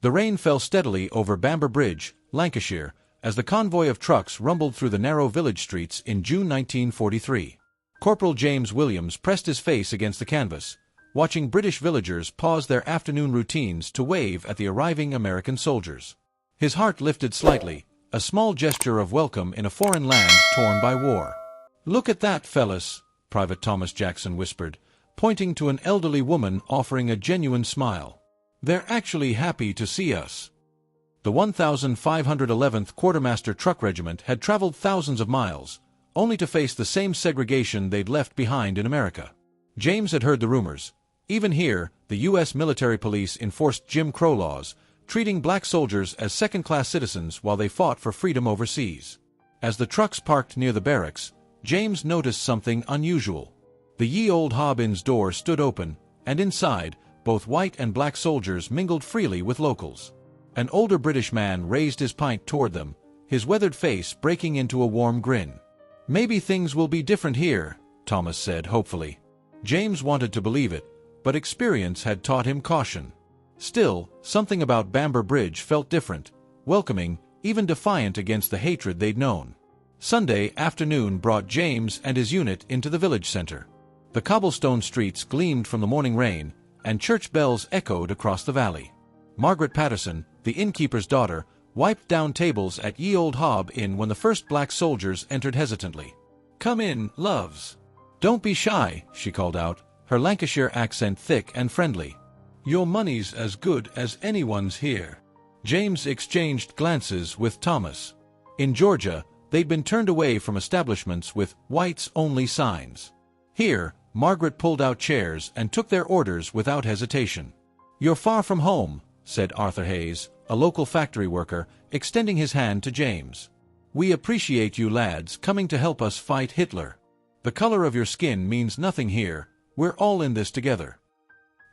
The rain fell steadily over Bamber Bridge, Lancashire, as the convoy of trucks rumbled through the narrow village streets in June 1943. Corporal James Williams pressed his face against the canvas, watching British villagers pause their afternoon routines to wave at the arriving American soldiers. His heart lifted slightly, a small gesture of welcome in a foreign land torn by war. "Look at that, fellas," Private Thomas Jackson whispered, pointing to an elderly woman offering a genuine smile. "They're actually happy to see us." The 1511th Quartermaster Truck Regiment had traveled thousands of miles, only to face the same segregation they'd left behind in America. James had heard the rumors. Even here, the U.S. military police enforced Jim Crow laws, treating black soldiers as second-class citizens while they fought for freedom overseas. As the trucks parked near the barracks, James noticed something unusual. The Ye Old Hob Inn's door stood open, and inside, both white and black soldiers mingled freely with locals. An older British man raised his pint toward them, his weathered face breaking into a warm grin. "Maybe things will be different here," Thomas said hopefully. James wanted to believe it, but experience had taught him caution. Still, something about Bamber Bridge felt different, welcoming, even defiant against the hatred they'd known. Sunday afternoon brought James and his unit into the village center. The cobblestone streets gleamed from the morning rain, and church bells echoed across the valley. Margaret Patterson, the innkeeper's daughter, wiped down tables at Ye Old Hob Inn when the first black soldiers entered hesitantly. "Come in, loves. Don't be shy," she called out, her Lancashire accent thick and friendly. "Your money's as good as anyone's here." James exchanged glances with Thomas. In Georgia, they'd been turned away from establishments with whites-only signs. Here, Margaret pulled out chairs and took their orders without hesitation. "You're far from home," said Arthur Hayes, a local factory worker, extending his hand to James. "We appreciate you lads coming to help us fight Hitler. The color of your skin means nothing here, we're all in this together."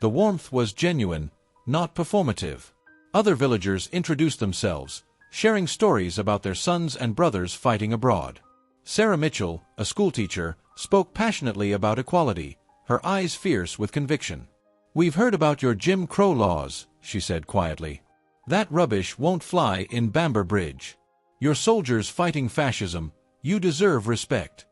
The warmth was genuine, not performative. Other villagers introduced themselves, sharing stories about their sons and brothers fighting abroad. Sarah Mitchell, a schoolteacher, spoke passionately about equality, her eyes fierce with conviction. "We've heard about your Jim Crow laws," she said quietly. "That rubbish won't fly in Bamber Bridge. Your soldiers fighting fascism, you deserve respect."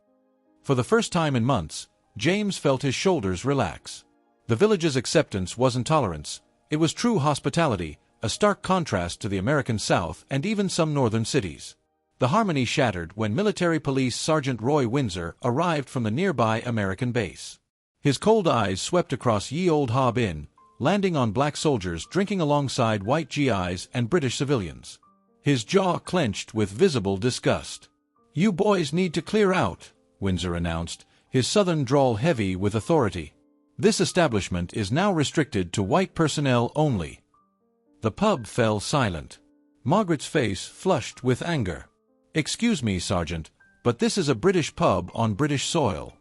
For the first time in months, James felt his shoulders relax. The village's acceptance wasn't tolerance, it was true hospitality, a stark contrast to the American South and even some northern cities. The harmony shattered when Military Police Sergeant Roy Windsor arrived from the nearby American base. His cold eyes swept across Ye Old Hob Inn, landing on black soldiers drinking alongside white GIs and British civilians. His jaw clenched with visible disgust. "You boys need to clear out," Windsor announced, his southern drawl heavy with authority. "This establishment is now restricted to white personnel only." The pub fell silent. Margaret's face flushed with anger. "Excuse me, Sergeant, but this is a British pub on British soil.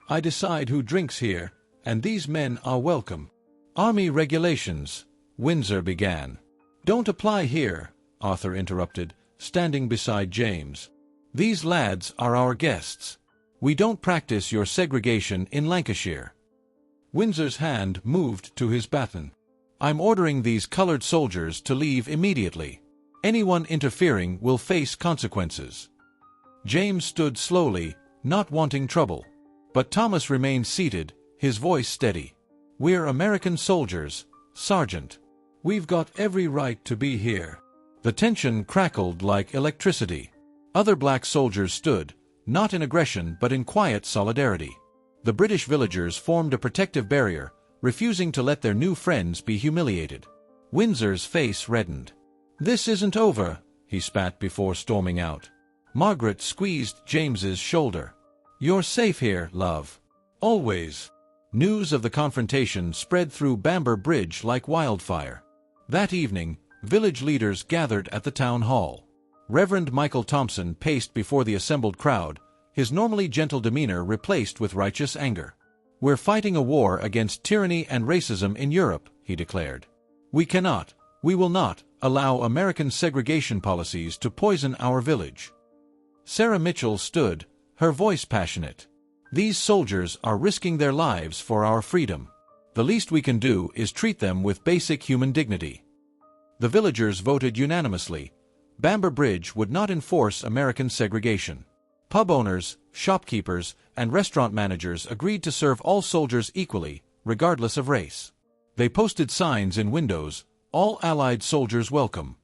I decide who drinks here, and these men are welcome." "Army regulations," Windsor began. "Don't apply here," Arthur interrupted, standing beside James. "These lads are our guests. We don't practice your segregation in Lancashire." Windsor's hand moved to his baton. "I'm ordering these colored soldiers to leave immediately. Anyone interfering will face consequences." James stood slowly, not wanting trouble. But Thomas remained seated, his voice steady. "We're American soldiers, Sergeant. We've got every right to be here." The tension crackled like electricity. Other black soldiers stood, not in aggression but in quiet solidarity. The British villagers formed a protective barrier, refusing to let their new friends be humiliated. Windsor's face reddened. "This isn't over," he spat before storming out. Margaret squeezed James's shoulder. "You're safe here, love. Always." News of the confrontation spread through Bamber Bridge like wildfire. That evening, village leaders gathered at the town hall. Reverend Michael Thompson paced before the assembled crowd, his normally gentle demeanor replaced with righteous anger. "We're fighting a war against tyranny and racism in Europe," he declared. We will not, allow American segregation policies to poison our village." Sarah Mitchell stood, her voice passionate. "These soldiers are risking their lives for our freedom. The least we can do is treat them with basic human dignity." The villagers voted unanimously. Bamber Bridge would not enforce American segregation. Pub owners, shopkeepers, and restaurant managers agreed to serve all soldiers equally, regardless of race. They posted signs in windows, "All Allied soldiers welcome."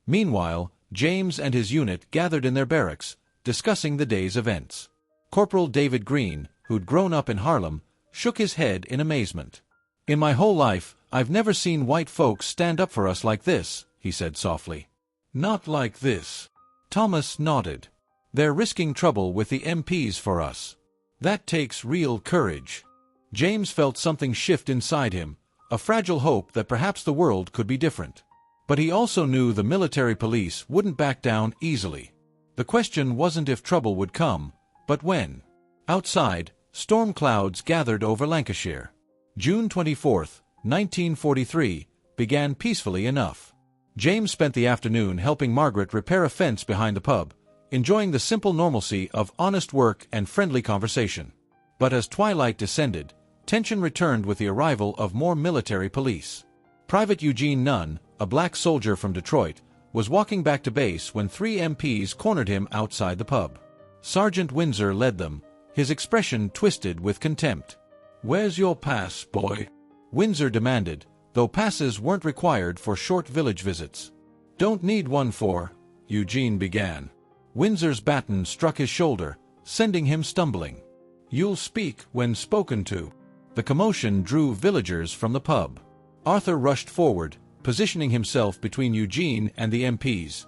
Meanwhile, James and his unit gathered in their barracks, discussing the day's events. Corporal David Green, who'd grown up in Harlem, shook his head in amazement. "In my whole life, I've never seen white folks stand up for us like this," he said softly. "Not like this." Thomas nodded. "They're risking trouble with the MPs for us. That takes real courage." James felt something shift inside him, a fragile hope that perhaps the world could be different. But he also knew the military police wouldn't back down easily. The question wasn't if trouble would come, but when. Outside, storm clouds gathered over Lancashire. June 24, 1943, began peacefully enough. James spent the afternoon helping Margaret repair a fence behind the pub, enjoying the simple normalcy of honest work and friendly conversation. But as twilight descended, tension returned with the arrival of more military police. Private Eugene Nunn, a black soldier from Detroit, was walking back to base when 3 MPs cornered him outside the pub. Sergeant Windsor led them, his expression twisted with contempt. "Where's your pass, boy?" Windsor demanded, though passes weren't required for short village visits. "Don't need one for—" Eugene began. Windsor's baton struck his shoulder, sending him stumbling. "You'll speak when spoken to." The commotion drew villagers from the pub. Arthur rushed forward, positioning himself between Eugene and the MPs.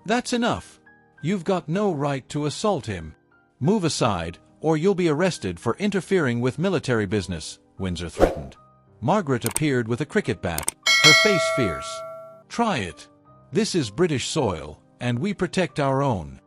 "That's enough. You've got no right to assault him. Move aside, or you'll be arrested for interfering with military business," Windsor threatened. Margaret appeared with a cricket bat, her face fierce. "Try it. This is British soil, and we protect our own."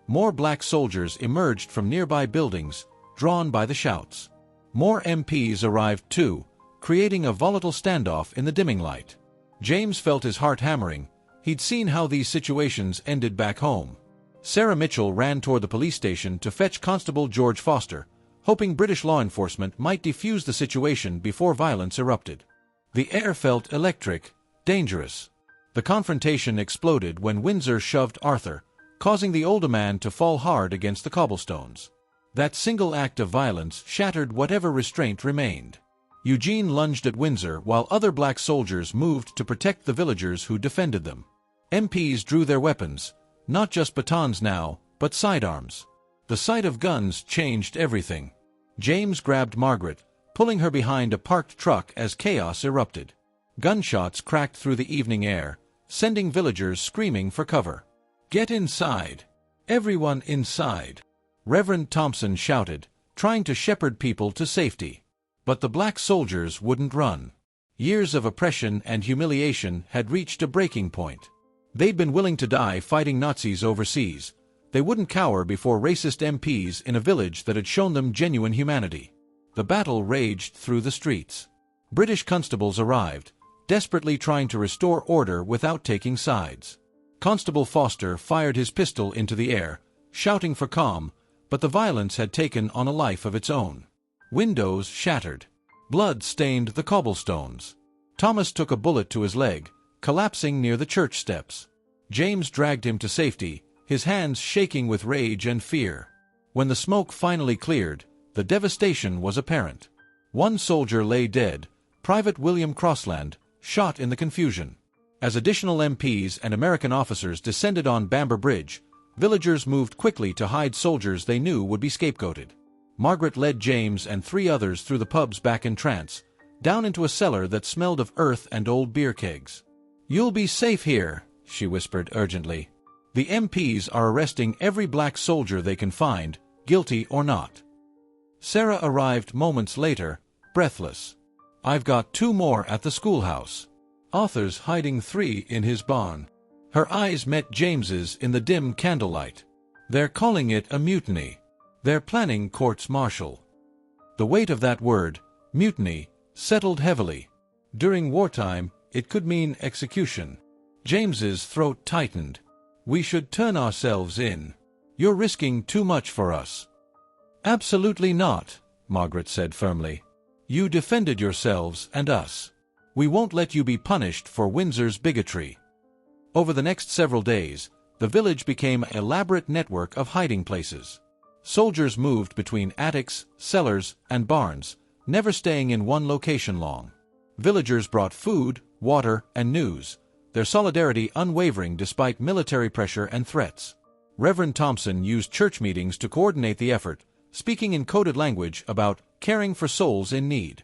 More black soldiers emerged from nearby buildings, drawn by the shouts. More MPs arrived too, creating a volatile standoff in the dimming light. James felt his heart hammering. He'd seen how these situations ended back home. Sarah Mitchell ran toward the police station to fetch Constable George Foster, hoping British law enforcement might defuse the situation before violence erupted. The air felt electric, dangerous. The confrontation exploded when Windsor shoved Arthur, causing the older man to fall hard against the cobblestones. That single act of violence shattered whatever restraint remained. Eugene lunged at Windsor while other black soldiers moved to protect the villagers who defended them. MPs drew their weapons, not just batons now, but sidearms. The sight of guns changed everything. James grabbed Margaret, pulling her behind a parked truck as chaos erupted. Gunshots cracked through the evening air, sending villagers screaming for cover. "Get inside! Everyone inside!" Reverend Thompson shouted, trying to shepherd people to safety. But the black soldiers wouldn't run. Years of oppression and humiliation had reached a breaking point. They'd been willing to die fighting Nazis overseas. They wouldn't cower before racist MPs in a village that had shown them genuine humanity. The battle raged through the streets. British constables arrived, desperately trying to restore order without taking sides. Constable Foster fired his pistol into the air, shouting for calm, but the violence had taken on a life of its own. Windows shattered. Blood stained the cobblestones. Thomas took a bullet to his leg, collapsing near the church steps. James dragged him to safety, his hands shaking with rage and fear. When the smoke finally cleared, the devastation was apparent. One soldier lay dead, Private William Crossland, shot in the confusion. As additional MPs and American officers descended on Bamber Bridge, villagers moved quickly to hide soldiers they knew would be scapegoated. Margaret led James and 3 others through the pub's back entrance, down into a cellar that smelled of earth and old beer kegs. "You'll be safe here," she whispered urgently. "The MPs are arresting every black soldier they can find, guilty or not." Sarah arrived moments later, breathless. "I've got 2 more at the schoolhouse. Arthur's hiding 3 in his barn." Her eyes met James's in the dim candlelight. "They're calling it a mutiny. They're planning courts-martial." The weight of that word, mutiny, settled heavily. During wartime, it could mean execution. James's throat tightened. "We should turn ourselves in. You're risking too much for us." "Absolutely not," Margaret said firmly. "You defended yourselves and us." We won't let you be punished for Windsor's bigotry." Over the next several days, the village became an elaborate network of hiding places. Soldiers moved between attics, cellars, and barns, never staying in one location long. Villagers brought food, water, and news, their solidarity unwavering despite military pressure and threats. Reverend Thompson used church meetings to coordinate the effort, speaking in coded language about caring for souls in need.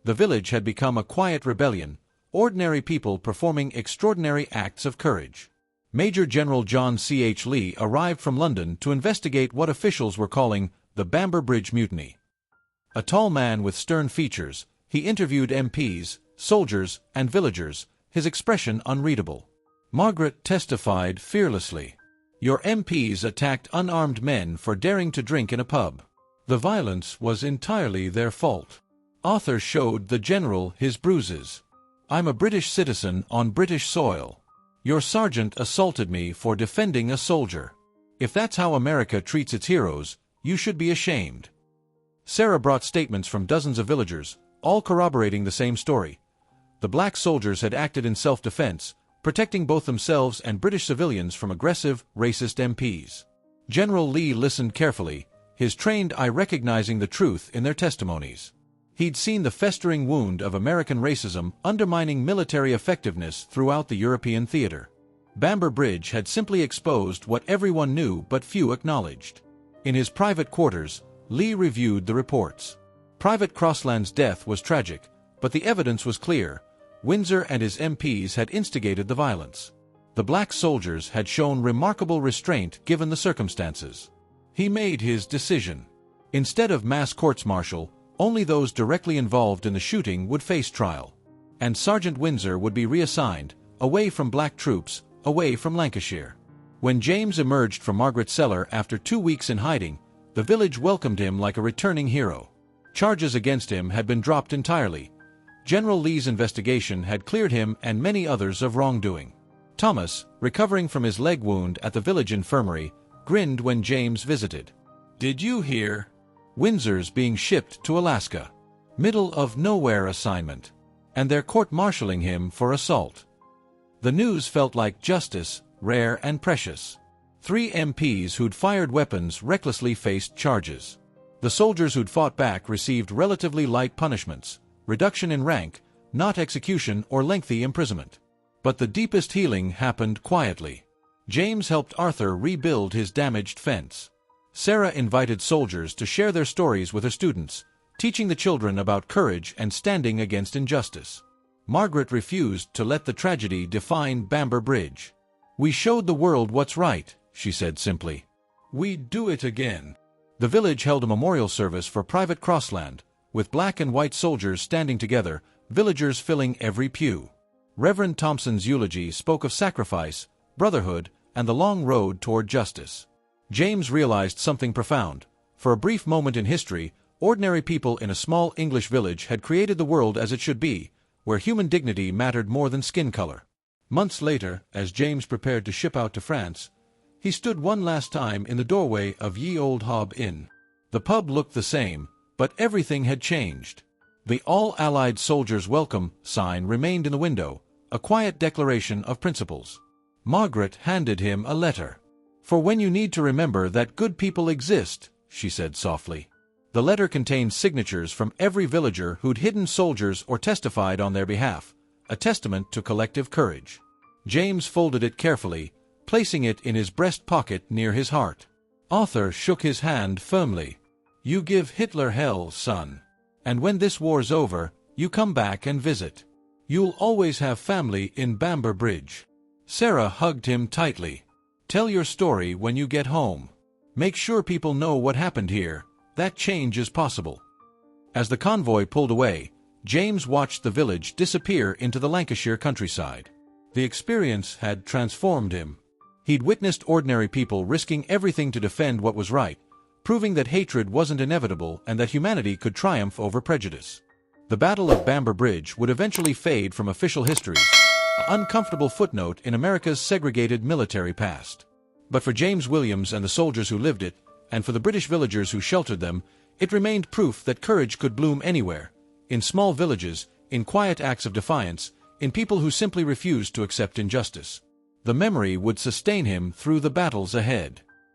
The village had become a quiet rebellion, ordinary people performing extraordinary acts of courage. Major General John C. H. Lee arrived from London to investigate what officials were calling the Bamber Bridge Mutiny. A tall man with stern features, he interviewed MPs, soldiers, and villagers, his expression unreadable. Margaret testified fearlessly. "Your MPs attacked unarmed men for daring to drink in a pub. The violence was entirely their fault." Arthur showed the general his bruises. "I'm a British citizen on British soil. Your sergeant assaulted me for defending a soldier. If that's how America treats its heroes, you should be ashamed." Sarah brought statements from dozens of villagers, all corroborating the same story. The black soldiers had acted in self-defense, protecting both themselves and British civilians from aggressive, racist MPs. General Lee listened carefully, his trained eye recognizing the truth in their testimonies. He'd seen the festering wound of American racism undermining military effectiveness throughout the European theater. Bamber Bridge had simply exposed what everyone knew but few acknowledged. In his private quarters, Lee reviewed the reports. Private Crossland's death was tragic, but the evidence was clear. Windsor and his MPs had instigated the violence. The black soldiers had shown remarkable restraint given the circumstances. He made his decision. Instead of mass courts-martial, only those directly involved in the shooting would face trial. And Sergeant Windsor would be reassigned, away from black troops, away from Lancashire. When James emerged from Margaret's cellar after 2 weeks in hiding, the village welcomed him like a returning hero. Charges against him had been dropped entirely. General Lee's investigation had cleared him and many others of wrongdoing. Thomas, recovering from his leg wound at the village infirmary, grinned when James visited. "Did you hear? Windsor's being shipped to Alaska. Middle of nowhere assignment. And they're court-martialing him for assault." The news felt like justice, rare and precious. 3 MPs who'd fired weapons recklessly faced charges. The soldiers who'd fought back received relatively light punishments, reduction in rank, not execution or lengthy imprisonment. But the deepest healing happened quietly. James helped Arthur rebuild his damaged fence. Sarah invited soldiers to share their stories with her students, teaching the children about courage and standing against injustice. Margaret refused to let the tragedy define Bamber Bridge. "We showed the world what's right," she said simply. "We'd do it again." The village held a memorial service for Private Crossland, with black and white soldiers standing together, villagers filling every pew. Reverend Thompson's eulogy spoke of sacrifice, brotherhood, and the long road toward justice. James realized something profound. For a brief moment in history, ordinary people in a small English village had created the world as it should be, where human dignity mattered more than skin color. Months later, as James prepared to ship out to France, he stood one last time in the doorway of Ye Old Hob Inn. The pub looked the same, but everything had changed. The All-Allied Soldiers Welcome sign remained in the window, a quiet declaration of principles. Margaret handed him a letter. "For when you need to remember that good people exist," she said softly. The letter contained signatures from every villager who'd hidden soldiers or testified on their behalf, a testament to collective courage. James folded it carefully, placing it in his breast pocket near his heart. Arthur shook his hand firmly. "You give Hitler hell, son. And when this war's over, you come back and visit. You'll always have family in Bamber Bridge." Sarah hugged him tightly. "Tell your story when you get home. Make sure people know what happened here. That change is possible." As the convoy pulled away, James watched the village disappear into the Lancashire countryside. The experience had transformed him. He'd witnessed ordinary people risking everything to defend what was right, proving that hatred wasn't inevitable and that humanity could triumph over prejudice. The Battle of Bamber Bridge would eventually fade from official history, an uncomfortable footnote in America's segregated military past. But for James Williams and the soldiers who lived it, and for the British villagers who sheltered them, it remained proof that courage could bloom anywhere, in small villages, in quiet acts of defiance, in people who simply refused to accept injustice. The memory would sustain him through the battles ahead.